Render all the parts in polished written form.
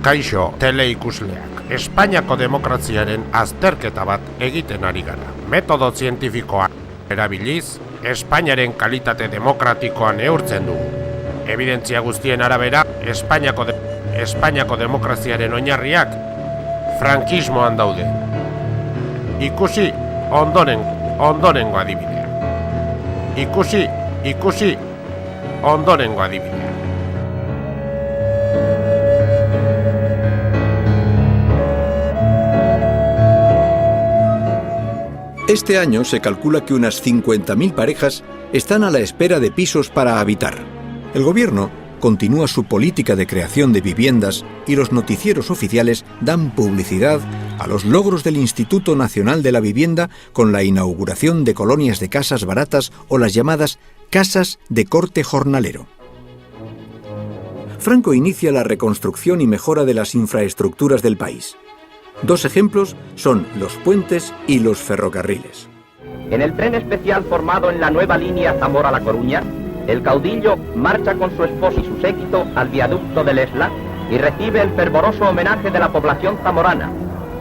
Kaixo teleikusleak, Espainiako demokraziaren azterketa bat egiten ari gara. Metodo zientifikoa erabiliz, Espainiaren kalitate demokratikoa neurtzen dugu. Evidentzia guztien arabera, Espainiako demokraziaren oinarriak frankismoan daude. Ikusi ondorengo adibidea. Ikusi ondorengo adibidea. Este año se calcula que unas 50.000 parejas están a la espera de pisos para habitar. El gobierno continúa su política de creación de viviendas y los noticieros oficiales dan publicidad a los logros del Instituto Nacional de la Vivienda con la inauguración de colonias de casas baratas o las llamadas casas de corte jornalero. Franco inicia la reconstrucción y mejora de las infraestructuras del país. Dos ejemplos son los puentes y los ferrocarriles. En el tren especial formado en la nueva línea Zamora-La Coruña, el caudillo marcha con su esposa y su séquito al viaducto del Esla y recibe el fervoroso homenaje de la población zamorana.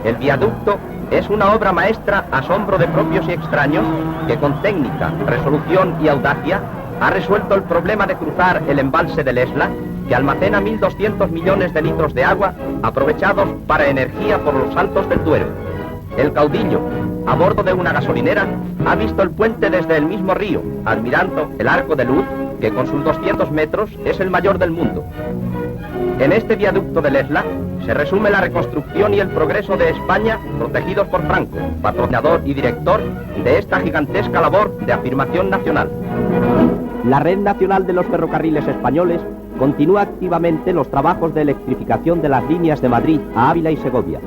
El viaducto es una obra maestra, asombro de propios y extraños, que con técnica, resolución y audacia ha resuelto el problema de cruzar el embalse del Esla, que almacena 1.200 millones de litros de agua aprovechados para energía por los saltos del Duero. El caudillo, a bordo de una gasolinera, ha visto el puente desde el mismo río, admirando el arco de luz, que con sus 200 metros es el mayor del mundo. En este viaducto del Esla se resume la reconstrucción y el progreso de España, protegidos por Franco, patrocinador y director de esta gigantesca labor de afirmación nacional. La Red Nacional de los Ferrocarriles Españoles continúa activamente los trabajos de electrificación de las líneas de Madrid a Ávila y Segovia.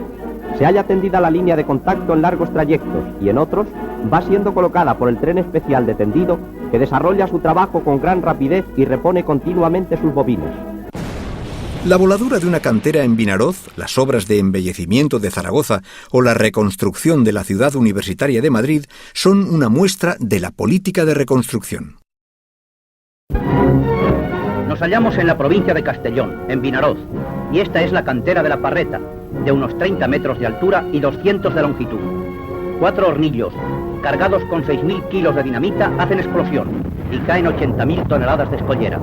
Se halla tendida la línea de contacto en largos trayectos y en otros va siendo colocada por el tren especial de tendido que desarrolla su trabajo con gran rapidez y repone continuamente sus bobinas. La voladura de una cantera en Vinaroz, las obras de embellecimiento de Zaragoza o la reconstrucción de la ciudad universitaria de Madrid son una muestra de la política de reconstrucción. Nos hallamos en la provincia de Castellón, en Vinaroz, y esta es la cantera de la Parreta, de unos 30 metros de altura y 200 de longitud. 4 hornillos, cargados con 6.000 kilos de dinamita, hacen explosión y caen 80.000 toneladas de escollera.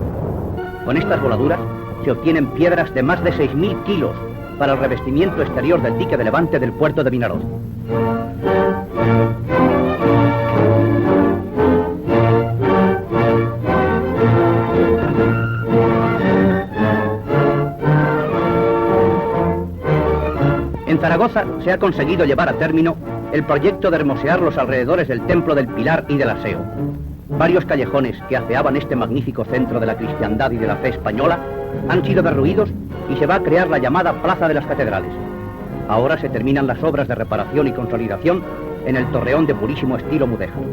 Con estas voladuras se obtienen piedras de más de 6.000 kilos para el revestimiento exterior del dique de levante del puerto de Vinaroz. En Zaragoza se ha conseguido llevar a término el proyecto de hermosear los alrededores del Templo del Pilar y del Aseo. Varios callejones que afeaban este magnífico centro de la cristiandad y de la fe española han sido derruidos y se va a crear la llamada Plaza de las Catedrales. Ahora se terminan las obras de reparación y consolidación en el torreón de purísimo estilo mudéjar.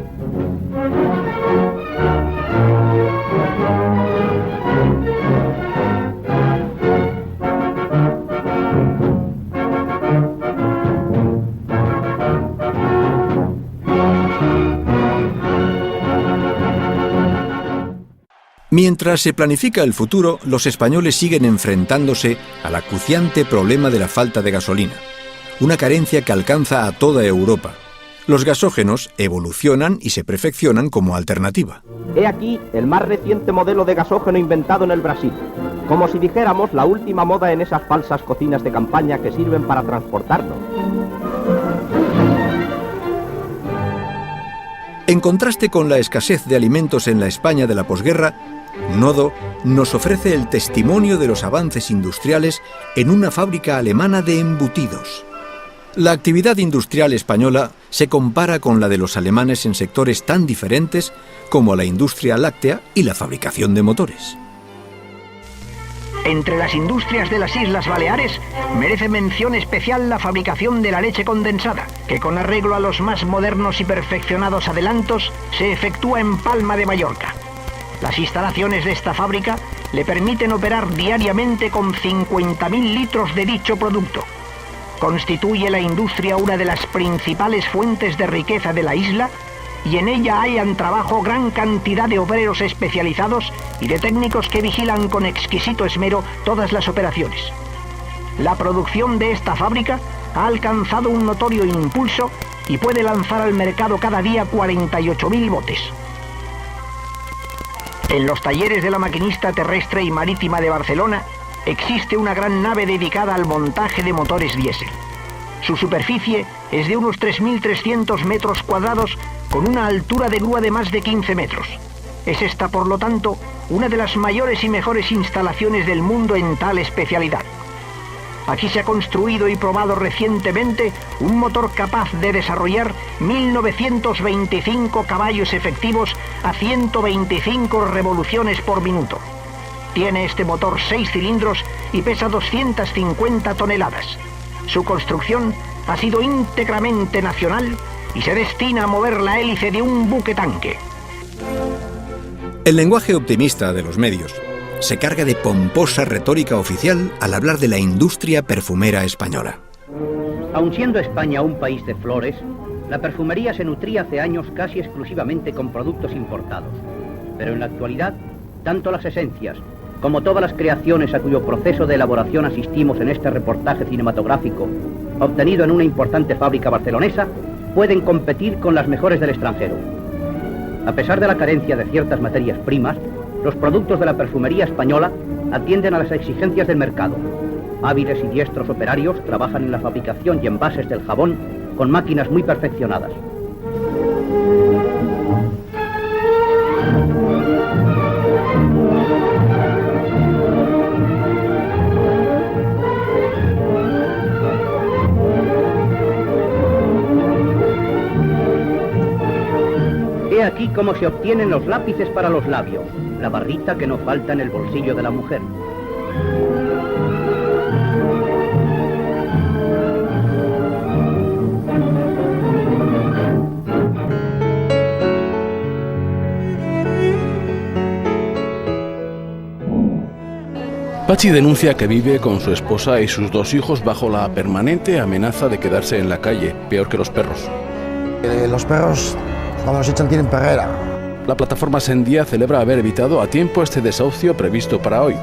Mientras se planifica el futuro, los españoles siguen enfrentándose al acuciante problema de la falta de gasolina, una carencia que alcanza a toda Europa. Los gasógenos evolucionan y se perfeccionan como alternativa. He aquí el más reciente modelo de gasógeno inventado en el Brasil, como si dijéramos la última moda en esas falsas cocinas de campaña que sirven para transportarnos. En contraste con la escasez de alimentos en la España de la posguerra, Nodo nos ofrece el testimonio de los avances industriales en una fábrica alemana de embutidos. La actividad industrial española se compara con la de los alemanes en sectores tan diferentes como la industria láctea y la fabricación de motores. Entre las industrias de las Islas Baleares merece mención especial la fabricación de la leche condensada, que con arreglo a los más modernos y perfeccionados adelantos se efectúa en Palma de Mallorca. Las instalaciones de esta fábrica le permiten operar diariamente con 50.000 litros de dicho producto. Constituye la industria una de las principales fuentes de riqueza de la isla y en ella hallan trabajo gran cantidad de obreros especializados y de técnicos que vigilan con exquisito esmero todas las operaciones. La producción de esta fábrica ha alcanzado un notorio impulso y puede lanzar al mercado cada día 48.000 botes. En los talleres de la Maquinista Terrestre y Marítima de Barcelona existe una gran nave dedicada al montaje de motores diésel. Su superficie es de unos 3.300 metros cuadrados con una altura de grúa de más de 15 metros. Es esta, por lo tanto, una de las mayores y mejores instalaciones del mundo en tal especialidad. Aquí se ha construido y probado recientemente un motor capaz de desarrollar 1.925 caballos efectivos a 125 revoluciones por minuto. Tiene este motor 6 cilindros y pesa 250 toneladas. Su construcción ha sido íntegramente nacional y se destina a mover la hélice de un buque tanque. El lenguaje optimista de los medios se carga de pomposa retórica oficial al hablar de la industria perfumera española. Aun siendo España un país de flores, la perfumería se nutría hace años casi exclusivamente con productos importados. Pero en la actualidad, tanto las esencias como todas las creaciones a cuyo proceso de elaboración asistimos en este reportaje cinematográfico, obtenido en una importante fábrica barcelonesa, pueden competir con las mejores del extranjero. A pesar de la carencia de ciertas materias primas, los productos de la perfumería española atienden a las exigencias del mercado. Hábiles y diestros operarios trabajan en la fabricación y envases del jabón con máquinas muy perfeccionadas. He aquí cómo se obtienen los lápices para los labios, la barrita que no falta en el bolsillo de la mujer. Pachi denuncia que vive con su esposa y sus 2 hijos bajo la permanente amenaza de quedarse en la calle, peor que los perros. Los perros, cuando los echan, tienen perrera. La plataforma Sendía celebra haber evitado a tiempo este desahucio previsto para hoy.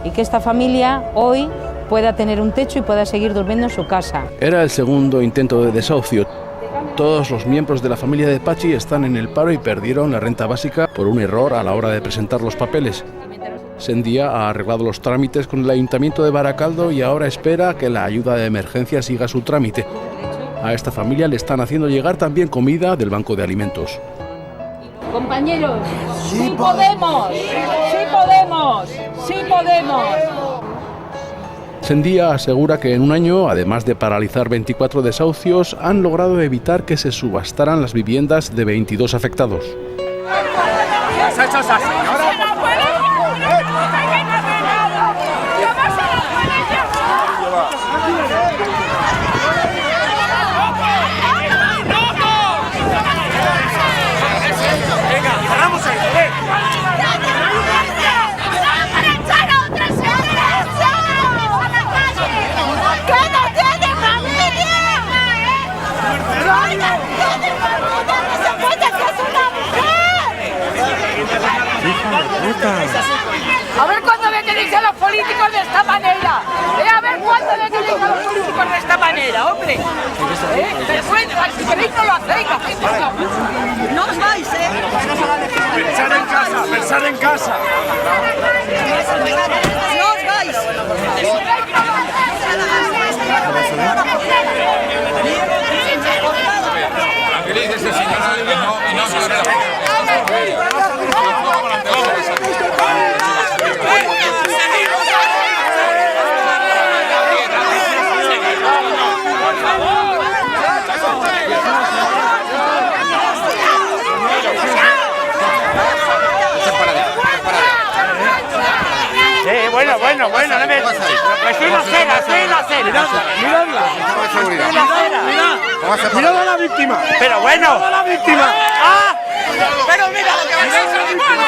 Y que esta familia hoy pueda tener un techo y pueda seguir durmiendo en su casa. Era el segundo intento de desahucio. Todos los miembros de la familia de Pachi están en el paro y perdieron la renta básica por un error a la hora de presentar los papeles. Sendía ha arreglado los trámites con el Ayuntamiento de Baracaldo y ahora espera que la ayuda de emergencia siga su trámite. A esta familia le están haciendo llegar también comida del Banco de Alimentos. Compañeros, sí podemos, sí podemos, sí podemos. Sendía asegura que en un año, además de paralizar 24 desahucios, han logrado evitar que se subastaran las viviendas de 22 afectados. A ver cuándo me queréis a los políticos de esta manera. A ver cuándo me queréis a los políticos de esta manera, hombre. Vergüenza, si queréis no lo hacéis, no os vais, Pensad en casa, pensad en casa. No os vais. Tranquilícese, señora, y no se Bueno, no me... Estoy en la acera, Mirad a la víctima. Pero bueno. Mirad a la víctima. ¡Ah! Pero mira lo que me ha hecho la mano.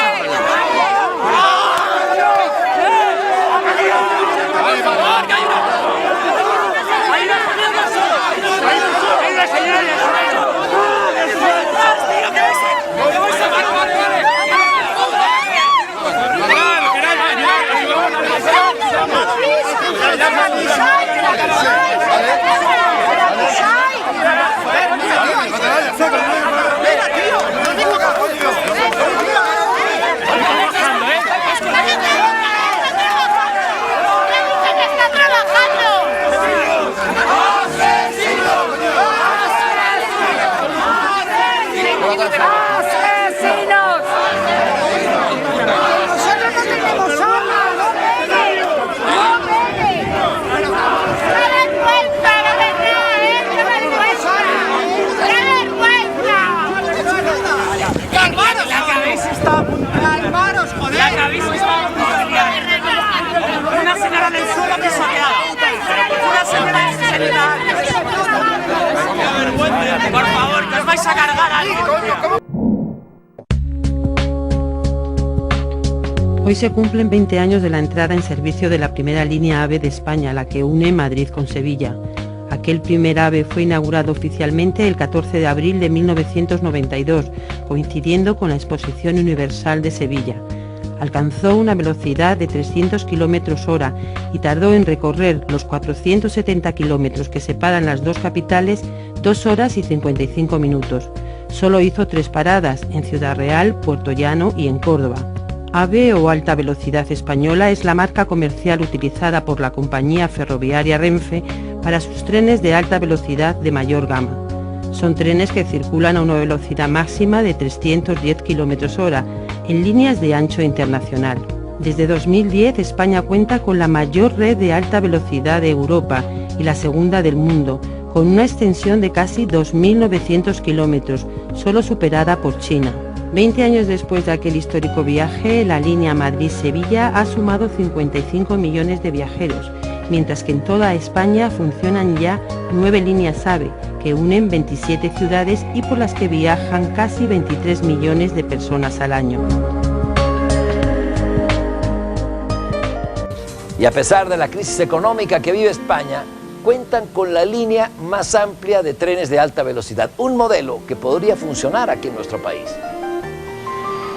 Hay una señora en el suelo. a cargar ahí, coño? Hoy se cumplen 20 años de la entrada en servicio de la primera línea AVE de España, la que une Madrid con Sevilla. Aquel primer AVE fue inaugurado oficialmente el 14 de abril de 1992, coincidiendo con la Exposición Universal de Sevilla. Alcanzó una velocidad de 300 km/h y tardó en recorrer los 470 kilómetros que separan las dos capitales 2 horas y 55 minutos. Solo hizo 3 paradas, en Ciudad Real, Puerto Llano y en Córdoba. AVE o Alta Velocidad Española es la marca comercial utilizada por la compañía ferroviaria Renfe para sus trenes de alta velocidad de mayor gama. Son trenes que circulan a una velocidad máxima de 310 km/h en líneas de ancho internacional. Desde 2010 España cuenta con la mayor red de alta velocidad de Europa y la segunda del mundo, con una extensión de casi 2.900 kilómetros, solo superada por China. 20 años después de aquel histórico viaje, la línea Madrid-Sevilla ha sumado 55 millones de viajeros, mientras que en toda España funcionan ya 9 líneas AVE, que unen 27 ciudades y por las que viajan casi 23 millones de personas al año. Y a pesar de la crisis económica que vive España, cuentan con la línea más amplia de trenes de alta velocidad, un modelo que podría funcionar aquí en nuestro país.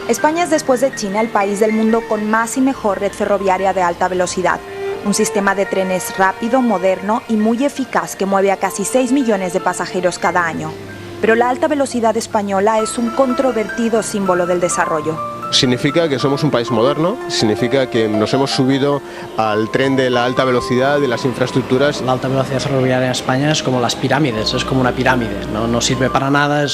España es, después de China, el país del mundo con más y mejor red ferroviaria de alta velocidad. Un sistema de trenes rápido, moderno y muy eficaz que mueve a casi 6 millones de pasajeros cada año. Pero la alta velocidad española es un controvertido símbolo del desarrollo. Significa que somos un país moderno, significa que nos hemos subido al tren de la alta velocidad, de las infraestructuras. La alta velocidad ferroviaria en España es como las pirámides, es como una pirámide, no sirve para nada,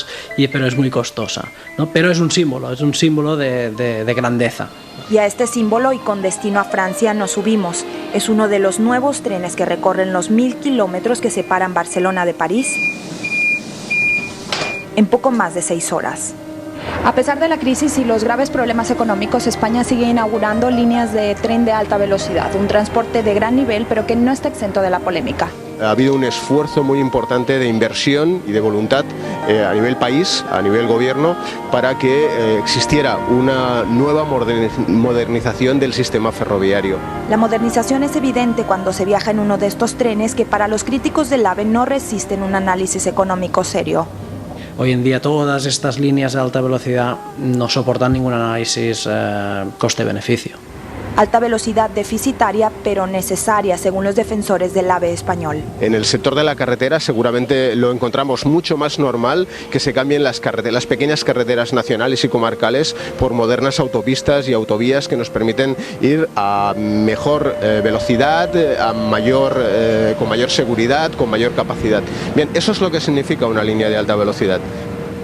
pero es muy costosa, ¿no? Pero es un símbolo de grandeza. Y a este símbolo, y con destino a Francia, nos subimos. Es uno de los nuevos trenes que recorren los 1000 kilómetros que separan Barcelona de París en poco más de 6 horas. A pesar de la crisis y los graves problemas económicos, España sigue inaugurando líneas de tren de alta velocidad, un transporte de gran nivel, pero que no está exento de la polémica. Ha habido un esfuerzo muy importante de inversión y de voluntad a nivel país, a nivel gobierno, para que existiera una nueva modernización del sistema ferroviario. La modernización es evidente cuando se viaja en uno de estos trenes que para los críticos del AVE no resisten un análisis económico serio. Hoy en día todas estas líneas de alta velocidad no soportan ningún análisis coste-beneficio. Alta velocidad deficitaria, pero necesaria, según los defensores del AVE español. En el sector de la carretera seguramente lo encontramos mucho más normal que se cambien las pequeñas carreteras nacionales y comarcales por modernas autopistas y autovías que nos permiten ir a mejor velocidad, con mayor seguridad, con mayor capacidad. Bien, eso es lo que significa una línea de alta velocidad.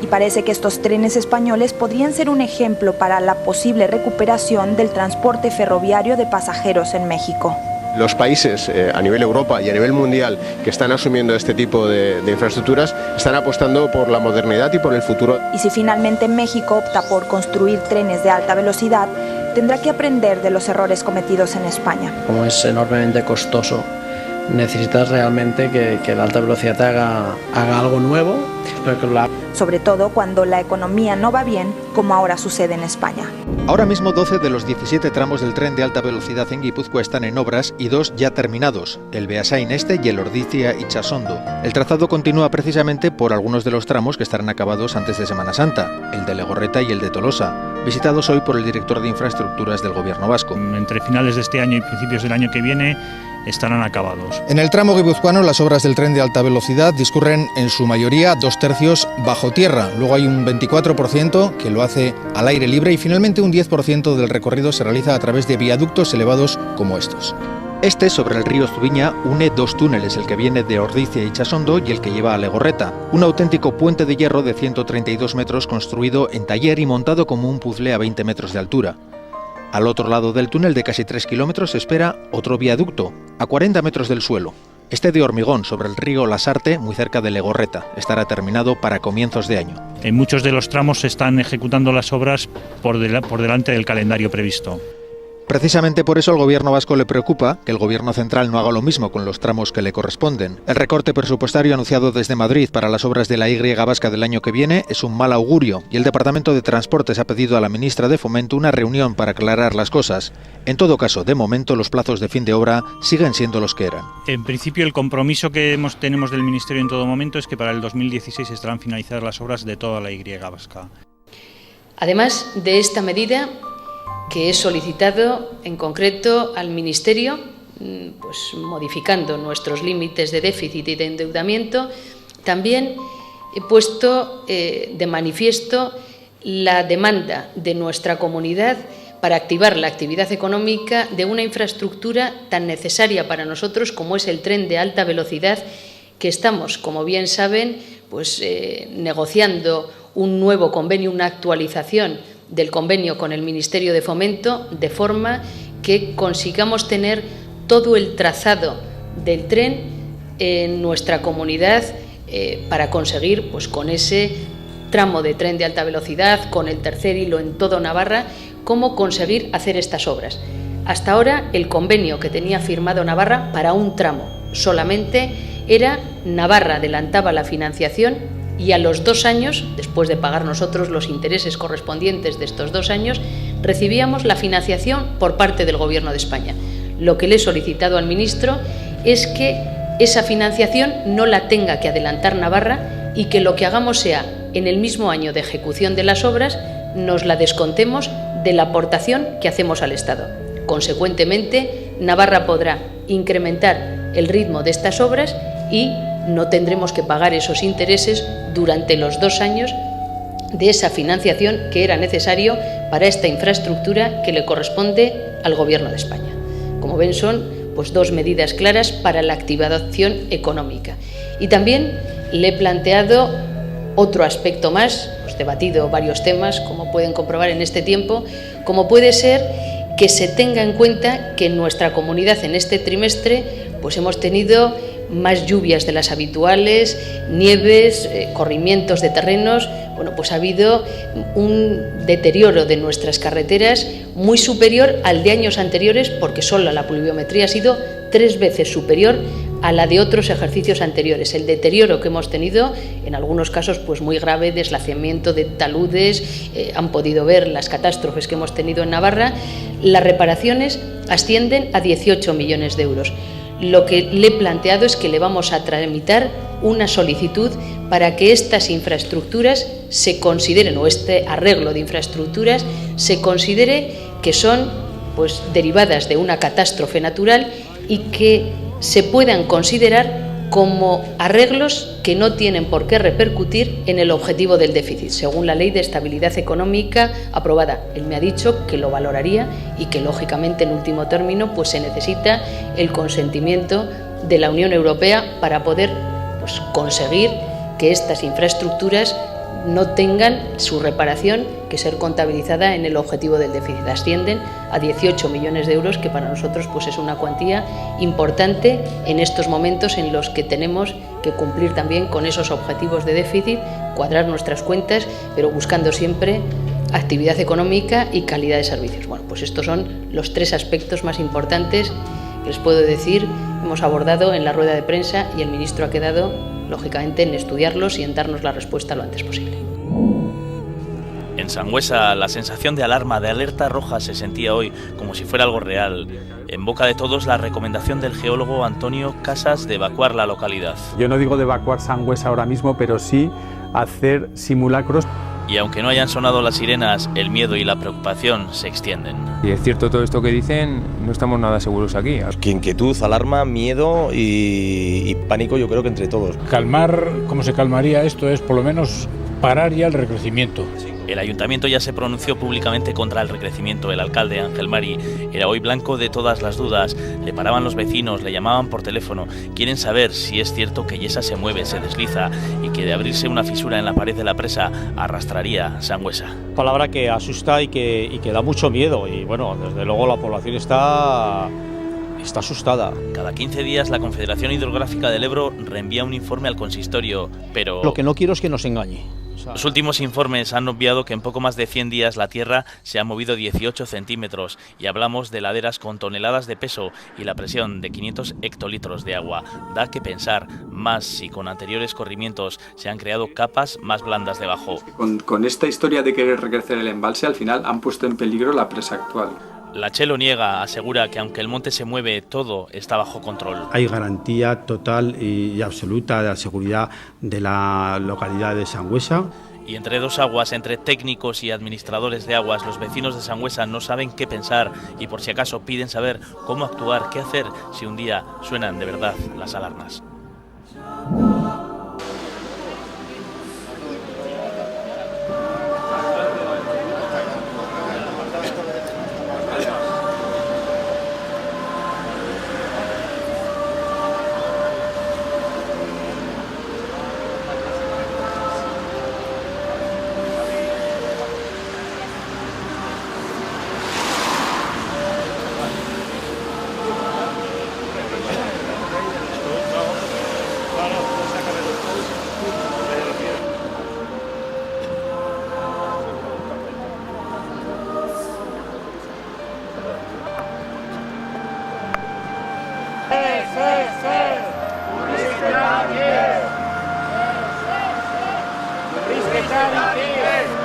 Y parece que estos trenes españoles podrían ser un ejemplo para la posible recuperación del transporte ferroviario de pasajeros en México. Los países a nivel Europa y a nivel mundial que están asumiendo este tipo de infraestructuras están apostando por la modernidad y por el futuro. Y si finalmente México opta por construir trenes de alta velocidad, tendrá que aprender de los errores cometidos en España. Como es enormemente costoso, necesitas realmente que la alta velocidad haga algo nuevo. Sobre todo cuando la economía no va bien, como ahora sucede en España. Ahora mismo 12 de los 17 tramos del tren de alta velocidad en Guipúzcoa están en obras y 2 ya terminados, el Beasain Este y el Ordizia-Itsasondo. El trazado continúa precisamente por algunos de los tramos que estarán acabados antes de Semana Santa, el de Legorreta y el de Tolosa, visitados hoy por el director de infraestructuras del Gobierno vasco. Entre finales de este año y principios del año que viene estarán acabados. En el tramo guipuzcoano las obras del tren de alta velocidad discurren en su mayoría 2/3 bajo tierra, luego hay un 24% que lo hace al aire libre y finalmente un 10% del recorrido se realiza a través de viaductos elevados como estos. Este, sobre el río Zubiña, une 2 túneles, el que viene de Ordizia y Itsasondo y el que lleva a Legorreta. Un auténtico puente de hierro de 132 metros construido en taller y montado como un puzle a 20 metros de altura. Al otro lado del túnel, de casi 3 kilómetros, se espera otro viaducto, a 40 metros del suelo. Este de hormigón, sobre el río Lasarte, muy cerca de Legorreta. Estará terminado para comienzos de año. En muchos de los tramos se están ejecutando las obras por delante del calendario previsto. Precisamente por eso al gobierno vasco le preocupa que el gobierno central no haga lo mismo con los tramos que le corresponden. El recorte presupuestario anunciado desde Madrid para las obras de la Y vasca del año que viene es un mal augurio y el Departamento de Transportes ha pedido a la ministra de Fomento una reunión para aclarar las cosas. En todo caso, de momento los plazos de fin de obra siguen siendo los que eran. En principio, el compromiso que tenemos del Ministerio en todo momento es que para el 2016 estarán finalizadas las obras de toda la Y vasca. Además de esta medida, que he solicitado en concreto al Ministerio, pues modificando nuestros límites de déficit y de endeudamiento, también he puesto de manifiesto la demanda de nuestra comunidad para activar la actividad económica de una infraestructura tan necesaria para nosotros como es el tren de alta velocidad, que estamos, como bien saben, pues negociando un nuevo convenio, una actualización del convenio con el Ministerio de Fomento, de forma que consigamos tener todo el trazado del tren en nuestra comunidad para conseguir, pues con ese tramo de tren de alta velocidad, con el tercer hilo en todo Navarra, cómo conseguir hacer estas obras. Hasta ahora el convenio que tenía firmado Navarra para un tramo solamente era Navarra adelantaba la financiación y a los 2 años, después de pagar nosotros los intereses correspondientes de estos 2 años, recibíamos la financiación por parte del Gobierno de España. Lo que le he solicitado al ministro es que esa financiación no la tenga que adelantar Navarra y que lo que hagamos sea, en el mismo año de ejecución de las obras, nos la descontemos de la aportación que hacemos al Estado. Consecuentemente, Navarra podrá incrementar el ritmo de estas obras y no tendremos que pagar esos intereses durante los 2 años de esa financiación que era necesario para esta infraestructura que le corresponde al Gobierno de España. Como ven, son pues 2 medidas claras para la activación económica. Y también le he planteado otro aspecto más, hemos debatido varios temas, como pueden comprobar en este tiempo, como puede ser que se tenga en cuenta que en nuestra comunidad en este trimestre pues hemos tenido más lluvias de las habituales, nieves, corrimientos de terrenos. Bueno, pues ha habido un deterioro de nuestras carreteras muy superior al de años anteriores, porque solo la pluviometría ha sido 3 veces superior a la de otros ejercicios anteriores. El deterioro que hemos tenido, en algunos casos pues muy grave, deslizamiento de taludes, han podido ver las catástrofes que hemos tenido en Navarra. Las reparaciones ascienden a 18 millones de euros. Lo que le he planteado es que le vamos a tramitar una solicitud para que estas infraestructuras se consideren, o este arreglo de infraestructuras se considere que son pues derivadas de una catástrofe natural y que se puedan considerar como arreglos que no tienen por qué repercutir en el objetivo del déficit, según la Ley de Estabilidad Económica aprobada. Él me ha dicho que lo valoraría y que, lógicamente, en último término, pues se necesita el consentimiento de la Unión Europea para poder pues conseguir que estas infraestructuras no tengan su reparación que ser contabilizada en el objetivo del déficit. Ascienden a 18 millones de euros, que para nosotros pues es una cuantía importante en estos momentos en los que tenemos que cumplir también con esos objetivos de déficit, cuadrar nuestras cuentas, pero buscando siempre actividad económica y calidad de servicios. Bueno, pues estos son los 3 aspectos más importantes que les puedo decir, hemos abordado en la rueda de prensa y el ministro ha quedado, lógicamente, en estudiarlos y en darnos la respuesta lo antes posible. En Sangüesa, la sensación de alarma, de alerta roja, se sentía hoy como si fuera algo real. En boca de todos, la recomendación del geólogo Antonio Casas de evacuar la localidad. Yo no digo de evacuar Sangüesa ahora mismo, pero sí hacer simulacros. Y aunque no hayan sonado las sirenas, el miedo y la preocupación se extienden. Si es cierto todo esto que dicen, no estamos nada seguros aquí. Que inquietud, alarma, miedo y pánico, yo creo que entre todos. Calmar, como se calmaría esto, es por lo menos parar ya el recrecimiento. El ayuntamiento ya se pronunció públicamente contra el recrecimiento. El alcalde Ángel Mari era hoy blanco de todas las dudas. Le paraban los vecinos, le llamaban por teléfono. Quieren saber si es cierto que Yesa se mueve, se desliza y que de abrirse una fisura en la pared de la presa arrastraría Sangüesa. Palabra que asusta y que da mucho miedo. Y bueno, desde luego la población está asustada. Cada 15 días la Confederación Hidrográfica del Ebro reenvía un informe al consistorio, pero... Lo que no quiero es que nos engañe. Los últimos informes han obviado que en poco más de 100 días la Tierra se ha movido 18 centímetros y hablamos de laderas con toneladas de peso y la presión de 500 hectolitros de agua. Da que pensar, más si con anteriores corrimientos se han creado capas más blandas debajo. Con esta historia de querer recrecer el embalse, al final han puesto en peligro la presa actual. La Che lo niega, asegura que aunque el monte se mueve, todo está bajo control. Hay garantía total y absoluta de la seguridad de la localidad de Sangüesa. Y entre dos aguas, entre técnicos y administradores de aguas, los vecinos de Sangüesa no saben qué pensar y por si acaso piden saber cómo actuar, qué hacer si un día suenan de verdad las alarmas.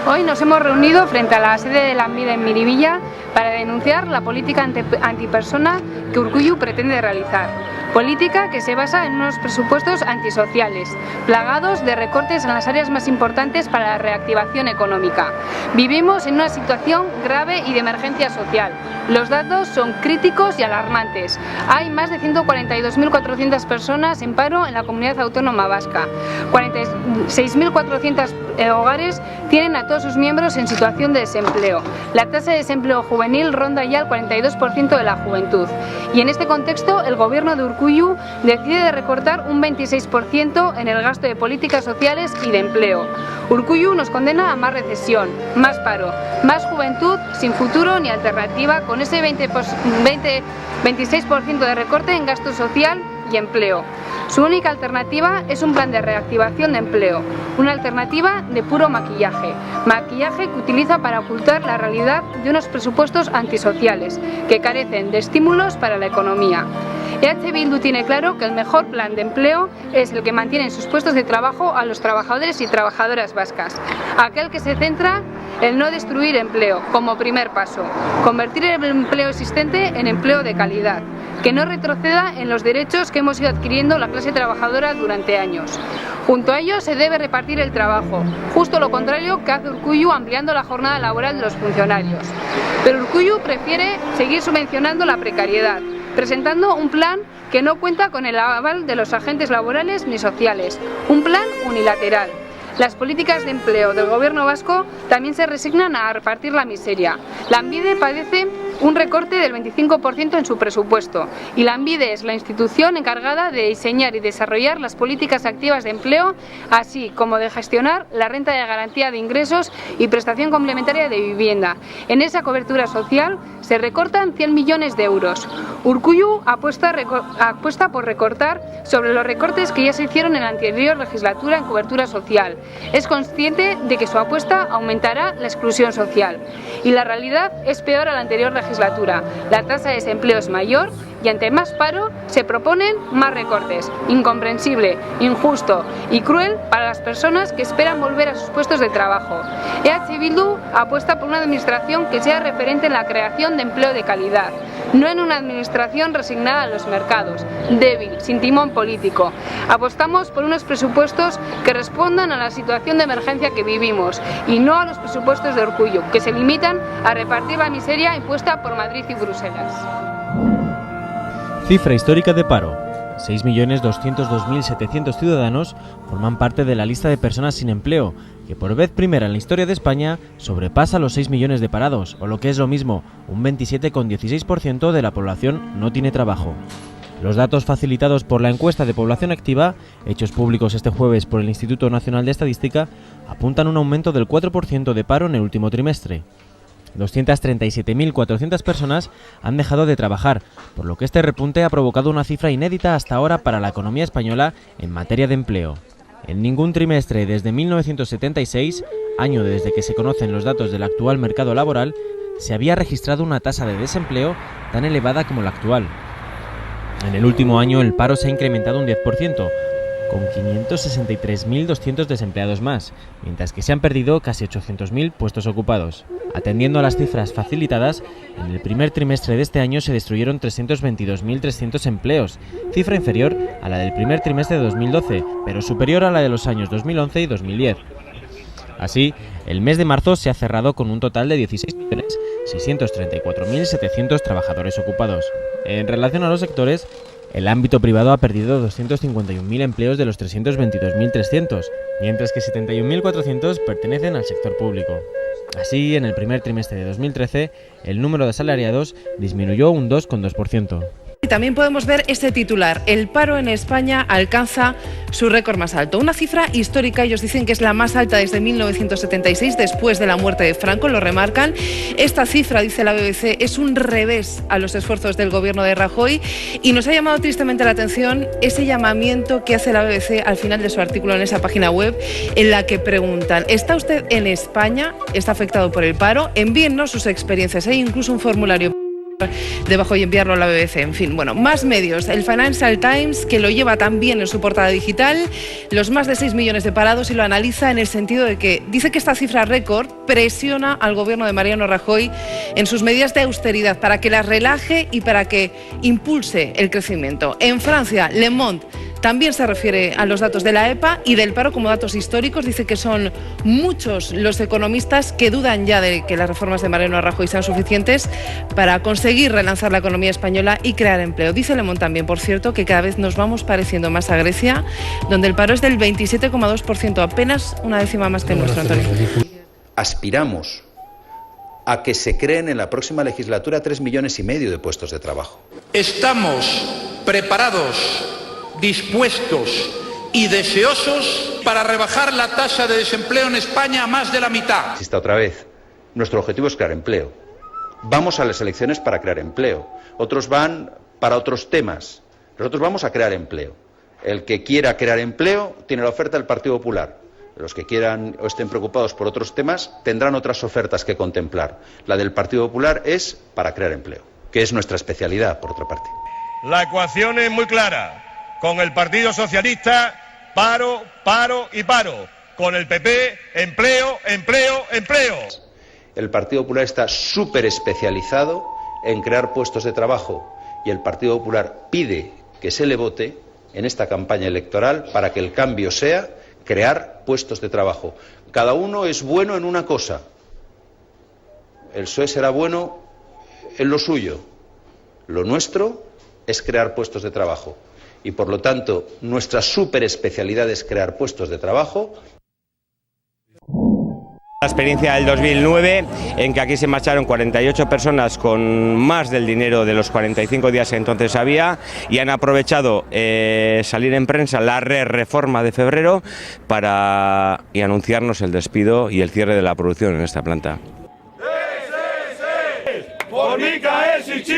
Hoy nos hemos reunido frente a la sede de Lanbide en Miribilla para denunciar la política antipersona que Urkullu pretende realizar. Política que se basa en unos presupuestos antisociales, plagados de recortes en las áreas más importantes para la reactivación económica. Vivimos en una situación grave y de emergencia social. Los datos son críticos y alarmantes. Hay más de 142.400 personas en paro en la comunidad autónoma vasca. 46.400 hogares tienen a todos sus miembros en situación de desempleo. La tasa de desempleo juvenil ronda ya el 42% de la juventud. Y en este contexto, el gobierno de Urkullu decide recortar un 26% en el gasto de políticas sociales y de empleo. Urkullu nos condena a más recesión, más paro, más juventud sin futuro ni alternativa, con ese 26% de recorte en gasto social y empleo. Su única alternativa es un plan de reactivación de empleo, una alternativa de puro maquillaje que utiliza para ocultar la realidad de unos presupuestos antisociales que carecen de estímulos para la economía. EH Bildu tiene claro que el mejor plan de empleo es el que mantiene en sus puestos de trabajo a los trabajadores y trabajadoras vascas, aquel que se centra en no destruir empleo como primer paso, convertir el empleo existente en empleo de calidad, que no retroceda en los derechos que hemos ido adquiriendo la clase trabajadora durante años. Junto a ello se debe repartir el trabajo, justo lo contrario que hace Urkullu ampliando la jornada laboral de los funcionarios. Pero Urkullu prefiere seguir subvencionando la precariedad, presentando un plan que no cuenta con el aval de los agentes laborales ni sociales, un plan unilateral. Las políticas de empleo del gobierno vasco también se resignan a repartir la miseria. Lanbide padece un recorte del 25% en su presupuesto y Lanbide es la institución encargada de diseñar y desarrollar las políticas activas de empleo, así como de gestionar la renta de garantía de ingresos y prestación complementaria de vivienda. En esa cobertura social se recortan 100 millones de euros. Urkullu apuesta por recortar sobre los recortes que ya se hicieron en la anterior legislatura en cobertura social. Es consciente de que su apuesta aumentará la exclusión social. Y la realidad es peor a la anterior legislatura. La tasa de desempleo es mayor y ante más paro se proponen más recortes. Incomprensible, injusto y cruel para las personas que esperan volver a sus puestos de trabajo. EH Bildu apuesta por una administración que sea referente en la creación de empleo de calidad, no en una administración resignada a los mercados, débil, sin timón político. Apostamos por unos presupuestos que respondan a la situación de emergencia que vivimos y no a los presupuestos de Urkullu, que se limitan a repartir la miseria impuesta por Madrid y Bruselas. Cifra histórica de paro. 6.202.700 ciudadanos forman parte de la lista de personas sin empleo, que por vez primera en la historia de España sobrepasa los 6 millones de parados, o lo que es lo mismo, un 27,16% de la población no tiene trabajo. Los datos facilitados por la encuesta de población activa, hechos públicos este jueves por el Instituto Nacional de Estadística, apuntan un aumento del 4% de paro en el último trimestre. 237.400 personas han dejado de trabajar, por lo que este repunte ha provocado una cifra inédita hasta ahora para la economía española en materia de empleo. En ningún trimestre desde 1976, año desde que se conocen los datos del actual mercado laboral, se había registrado una tasa de desempleo tan elevada como la actual. En el último año el paro se ha incrementado un 10%, con 563.200 desempleados más, mientras que se han perdido casi 800.000 puestos ocupados. Atendiendo a las cifras facilitadas, en el primer trimestre de este año se destruyeron 322.300 empleos, cifra inferior a la del primer trimestre de 2012, pero superior a la de los años 2011 y 2010. Así, el mes de marzo se ha cerrado con un total de 16.634.700 trabajadores ocupados. En relación a los sectores, el ámbito privado ha perdido 251.000 empleos de los 322.300, mientras que 71.400 pertenecen al sector público. Así, en el primer trimestre de 2013, el número de asalariados disminuyó un 2,2%. Y también podemos ver este titular: el paro en España alcanza su récord más alto. Una cifra histórica, ellos dicen que es la más alta desde 1976, después de la muerte de Franco, lo remarcan. Esta cifra, dice la BBC, es un revés a los esfuerzos del gobierno de Rajoy, y nos ha llamado tristemente la atención ese llamamiento que hace la BBC al final de su artículo en esa página web, en la que preguntan: ¿está usted en España? ¿Está afectado por el paro? Envíennos sus experiencias. Hay incluso un formulario debajo y enviarlo a la BBC. En fin, bueno, más medios. El Financial Times, que lo lleva también en su portada digital, los más de 6 millones de parados, y lo analiza en el sentido de que dice que esta cifra récord presiona al gobierno de Mariano Rajoy en sus medidas de austeridad para que las relaje y para que impulse el crecimiento. En Francia, Le Monde también se refiere a los datos de la EPA y del paro como datos históricos. Dice que son muchos los economistas que dudan ya de que las reformas de Mariano Rajoy sean suficientes para conseguir relanzar la economía española y crear empleo. Dice Le Monde también, por cierto, que cada vez nos vamos pareciendo más a Grecia, donde el paro es del 27,2%, apenas una décima más que el nuestro, Antonio. Aspiramos a que se creen en la próxima legislatura 3,5 millones de puestos de trabajo. Estamos preparados, dispuestos y deseosos para rebajar la tasa de desempleo en España a más de la mitad. Insista otra vez, nuestro objetivo es crear empleo. Vamos a las elecciones para crear empleo. Otros van para otros temas. Nosotros vamos a crear empleo. El que quiera crear empleo tiene la oferta del Partido Popular. Los que quieran o estén preocupados por otros temas tendrán otras ofertas que contemplar. La del Partido Popular es para crear empleo, que es nuestra especialidad, por otra parte. La ecuación es muy clara. Con el Partido Socialista, paro, paro y paro. Con el PP, empleo, empleo, empleo. El Partido Popular está súper especializado en crear puestos de trabajo, y el Partido Popular pide que se le vote en esta campaña electoral para que el cambio sea crear puestos de trabajo. Cada uno es bueno en una cosa. El PSOE será bueno en lo suyo. Lo nuestro es crear puestos de trabajo. Y por lo tanto, nuestra superespecialidad es crear puestos de trabajo. La experiencia del 2009, en que aquí se marcharon 48 personas con más del dinero de los 45 días que entonces había, y han aprovechado salir en prensa la reforma de febrero para anunciarnos el despido y el cierre de la producción en esta planta.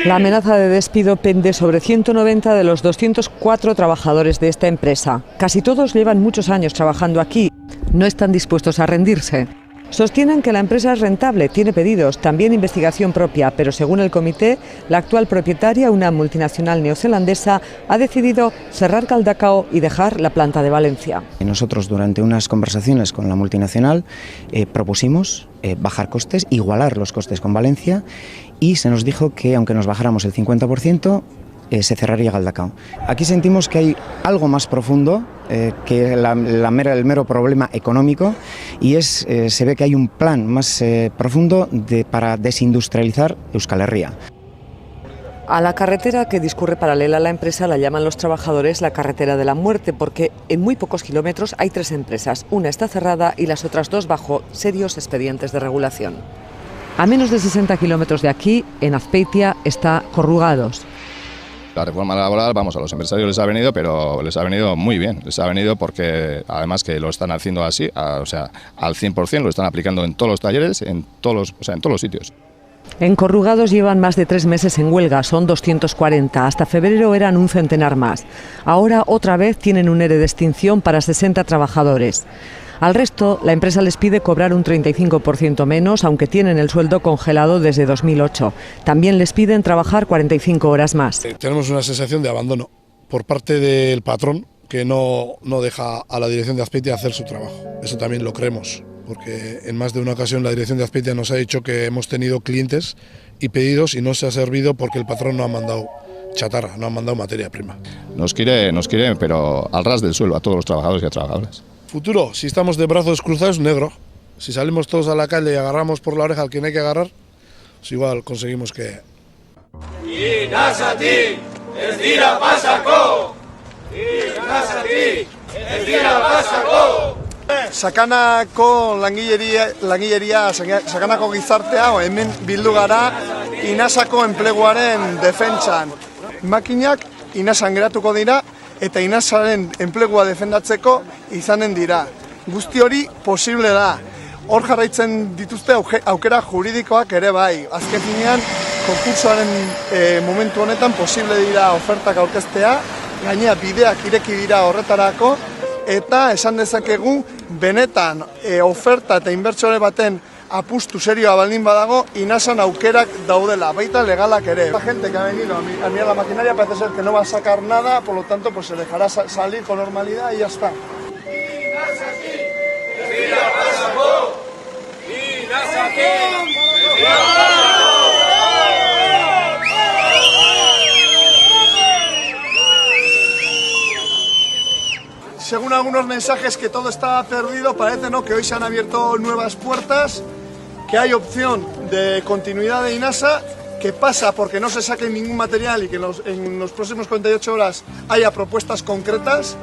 La amenaza de despido pende sobre 190 de los 204 trabajadores de esta empresa. Casi todos llevan muchos años trabajando aquí. No están dispuestos a rendirse. Sostienen que la empresa es rentable, tiene pedidos, también investigación propia, pero según el comité, la actual propietaria, una multinacional neozelandesa, ha decidido cerrar Galdacao y dejar la planta de Valencia. Nosotros, durante unas conversaciones con la multinacional, propusimos bajar costes, igualar los costes con Valencia, y se nos dijo que aunque nos bajáramos el 50%, se cerraría Galdacao. Aquí sentimos que hay algo más profundo que el mero problema económico, y se ve que hay un plan más profundo para desindustrializar Euskal Herria. A la carretera que discurre paralela a la empresa la llaman los trabajadores la carretera de la muerte, porque en muy pocos kilómetros hay 3 empresas. Una está cerrada y las otras 2 bajo serios expedientes de regulación. A menos de 60 kilómetros de aquí, en Azpeitia, está Corrugados. La reforma laboral, vamos, a los empresarios les ha venido, pero les ha venido muy bien. Les ha venido porque, además, que lo están haciendo así, o sea, al 100%, lo están aplicando en todos los talleres, en todos los sitios. En Corrugados llevan más de 3 meses en huelga, son 240. Hasta febrero eran un centenar más. Ahora otra vez tienen un ERE de extinción para 60 trabajadores. Al resto, la empresa les pide cobrar un 35% menos, aunque tienen el sueldo congelado desde 2008. También les piden trabajar 45 horas más. Tenemos una sensación de abandono por parte del patrón, que no deja a la dirección de Azpeitia hacer su trabajo. Eso también lo creemos, porque en más de una ocasión la dirección de Azpeitia nos ha dicho que hemos tenido clientes y pedidos y no se ha servido porque el patrón no ha mandado chatarra, no ha mandado materia prima. Nos quiere, pero al ras del suelo a todos los trabajadores y a trabajadoras. Futuro, si estamos de brazos cruzados, negro. Si salimos todos a la calle y agarramos por la oreja al quien hay que agarrar, pues igual conseguimos que... Inasati, ez dira pasako! Inasati, ez dira pasako! Sakanako langileria, sakanako gizartea, hemen bildu gara Inasako enpleguaren defentsan. Makinak Inasan geratuko dira eta Inasaren enplegua defendatzeko izanen dira. Guzti hori posible da. Hor jarraitzen dituzte aukera juridikoak ere bai. Azken finean, konkursoaren momentu honetan posible dira ofertak aurkeztea, gainera bideak ireki dira horretarako, eta esan dezakegu benetan oferta eta inbertsore baten apustu serioa baldin badago, Inasan aukerak daudela, baita legalak ere. La gente que ha venido a mirar la maquinaria parece ser que no va a sacar nada, por lo tanto pues se dejará salir con normalidad y ya está. Según algunos mensajes que todo está perdido, parece ¿no? que hoy se han abierto nuevas puertas, que hay opción de continuidad de Inasa, que pasa porque no se saque ningún material y que en los próximos 48 horas haya propuestas concretas.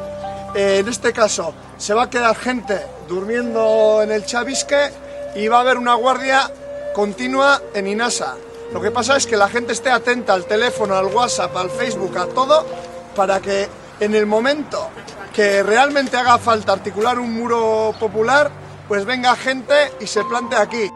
En este caso se va a quedar gente durmiendo en el chavisque y va a haber una guardia continua en Inasa. Lo que pasa es que la gente esté atenta al teléfono, al WhatsApp, al Facebook, a todo, para que en el momento que realmente haga falta articular un muro popular, pues venga gente y se plante aquí.